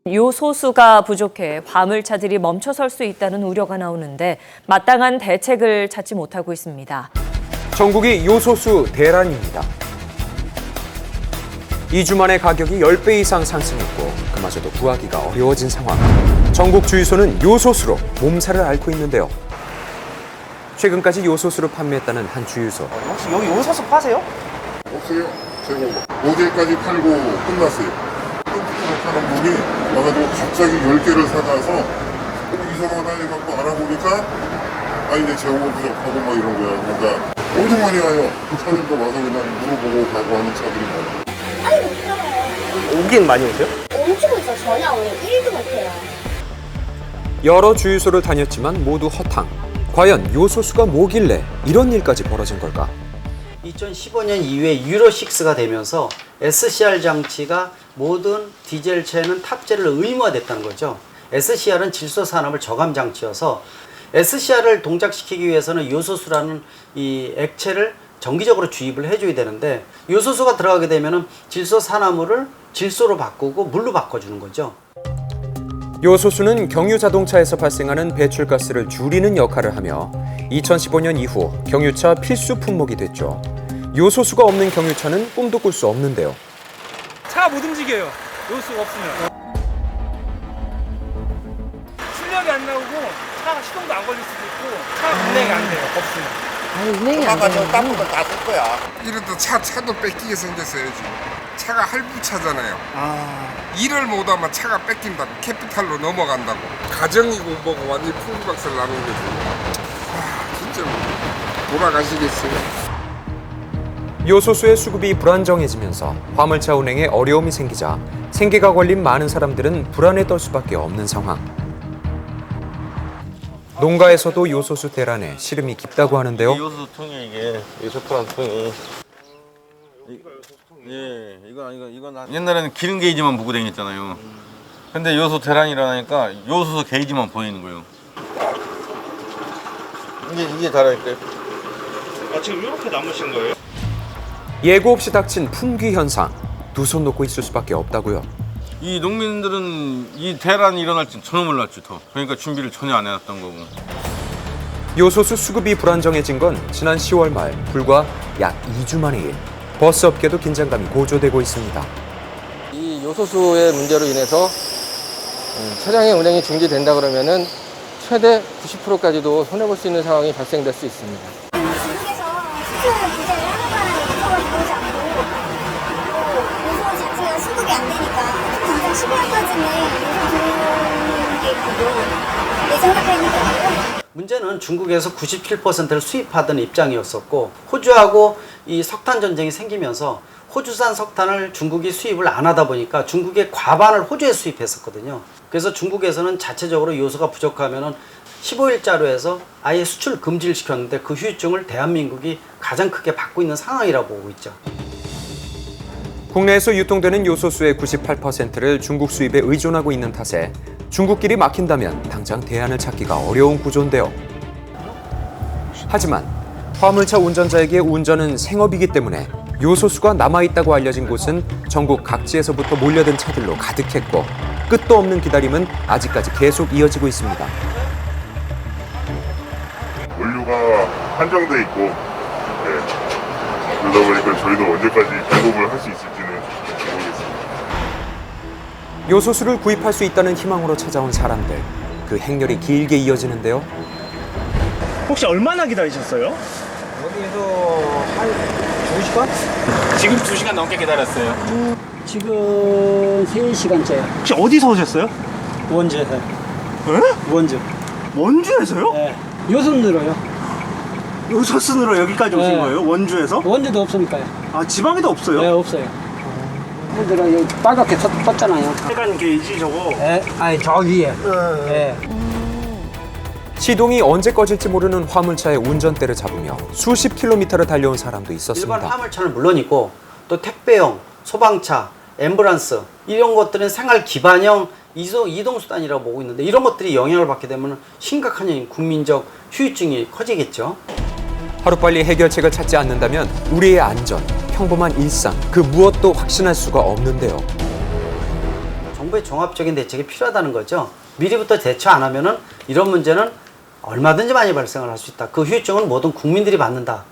요소수가 부족해 화물차들이 멈춰설 수 있다는 우려가 나오는데 마땅한 대책을 찾지 못하고 있습니다. 전국이 요소수 대란입니다. 2주 만에 가격이 10배 이상 상승했고 그마저도 구하기가 어려워진 상황. 전국 주유소는 요소수로 몸살을 앓고 있는데요. 최근까지 요소수로 판매했다는 한 주유소. 혹시 여기 요소수 파세요? 없어요. 제가 어제까지 팔고 끝났어요. 하는 분이 와가지고 갑자기 10개를 사가서 이상하다 해갖고 알아보니까 이제 재고가 부족하고 막 이런 거야. 그러니까 엄청 많이 와요. 사람도 와서 그냥 물어보고 가고 하는 차들이 많아요. 아니 못 들어가요. 오긴 많이 오세요? 엄청 있어. 전혀 오늘 1도 못해요. 여러 주유소를 다녔지만 모두 허탕. 과연 요소수가 뭐길래 이런 일까지 벌어진 걸까? 2015년 이후에 유로6가 되면서 SCR 장치가 모든 디젤차에는 탑재를 의무화됐다는 거죠. SCR은 질소 산화물 저감 장치여서 SCR을 동작시키기 위해서는 요소수라는 이 액체를 정기적으로 주입을 해줘야 되는데 요소수가 들어가게 되면은 질소 산화물을 질소로 바꾸고 물로 바꿔주는 거죠. 요소수는 경유 자동차에서 발생하는 배출가스를 줄이는 역할을 하며 2015년 이후 경유차 필수 품목이 됐죠. 요소수가 없는 경유차는 꿈도 꿀 수 없는데요. 차가 못 움직여요. 요소수가 없으면. 출력이 안 나오고 차가 시동도 안 걸릴 수도 있고 차가 운행이 안 돼요. 없으면. 차가 저 땀을 다 쓸 거야. 이래도 차도 뺏기게 생겼어요, 지금. 차가 할부차잖아요. 일을 못하면 차가 뺏긴다고, 캐피탈로 넘어간다고. 가정이고 뭐고 완전히 풀박스를 나는 거지. 진짜 돌아가시겠어요. 요소수의 수급이 불안정해지면서 화물차 운행에 어려움이 생기자 생계가 걸린 많은 사람들은 불안에 떨 수밖에 없는 상황. 농가에서도 요소수 대란에 시름이 깊다고 하는데요. 요소수 통이 이게 요소프란 통이. 예, 이건 옛날에는 기름 게이지만 보고 다녔잖아요. 근데 요소 대란이 일어나니까 요소수 게이지만 보이는 거예요. 이게 다라니까요. 지금 이렇게 남으신 거예요? 예고 없이 닥친 품귀 현상. 두 손 놓고 있을 수밖에 없다고요. 이 농민들은 이 대란이 일어날 줄 전혀 몰랐죠, 더. 그러니까 준비를 전혀 안 해놨던 거고. 요소수 수급이 불안정해진 건 지난 10월 말 불과 약 2주 만의 일. 버스 업계도 긴장감이 고조되고 있습니다. 이 요소수의 문제로 인해서 차량의 운행이 중지된다 그러면은 최대 90%까지도 손해볼 수 있는 상황이 발생될 수 있습니다. 중국에서 수출을 규제를 하는 바람에 요소가 들어오지 않고 요소 자체가 수급이 안 되니까 당장 12월까지는 요소 들어오는 게 있고 예정돼 있는 게 있고요. 문제는 중국에서 97%를 수입하던 입장이었었고 호주하고 이 석탄 전쟁이 생기면서 호주산 석탄을 중국이 수입을 안 하다 보니까 중국의 과반을 호주에 수입했었거든요. 그래서 중국에서는 자체적으로 요소가 부족하면은 15일자로 해서 아예 수출 금지를 시켰는데 그 후유증을 대한민국이 가장 크게 받고 있는 상황이라고 보고 있죠. 국내에서 유통되는 요소수의 98%를 중국 수입에 의존하고 있는 탓에 중국길이 막힌다면 당장 대안을 찾기가 어려운 구조인데요. 하지만 화물차 운전자에게 운전은 생업이기 때문에 요소수가 남아있다고 알려진 곳은 전국 각지에서부터 몰려든 차들로 가득했고 끝도 없는 기다림은 아직까지 계속 이어지고 있습니다. 원료가 한정돼 있고 그러다 보니까 저희도 언제까지 공급을 할 수 있을지는 모르겠습니다. 요소수를 구입할 수 있다는 희망으로 찾아온 사람들. 그 행렬이 길게 이어지는데요. 혹시 얼마나 기다리셨어요? 여기서 한 2시간? 지금 2시간 넘게 기다렸어요. 지금 3시간째. 혹시 어디서 오셨어요? 원주에서. 에? 원주. 원주에서요? 네. 요선 늘어요. 요소순으로 여기까지 오신 네. 거예요? 원주에서? 원주도 없으니까요. 아, 지방에도 없어요? 네, 없어요. 분들은 여기 빨갛게 떴잖아요. 빨간 게이지 저거. 네, 아니, 저 위에. 네. 시동이 언제 꺼질지 모르는 화물차의 운전대를 잡으며 수십 킬로미터를 달려온 사람도 일반 있었습니다. 화물차는 물론이고 또 택배용, 소방차, 앰뷸런스 이런 것들은 생활 기반형 이동수단이라고 보고 있는데 이런 것들이 영향을 받게 되면 심각한 국민적 후유증이 커지겠죠. 하루빨리 해결책을 찾지 않는다면 우리의 안전, 평범한 일상 그 무엇도 확신할 수가 없는데요. 정부의 종합적인 대책이 필요하다는 거죠. 미리부터 대처 안 하면은 이런 문제는 얼마든지 많이 발생을 할 수 있다. 그 후유증은 모든 국민들이 받는다.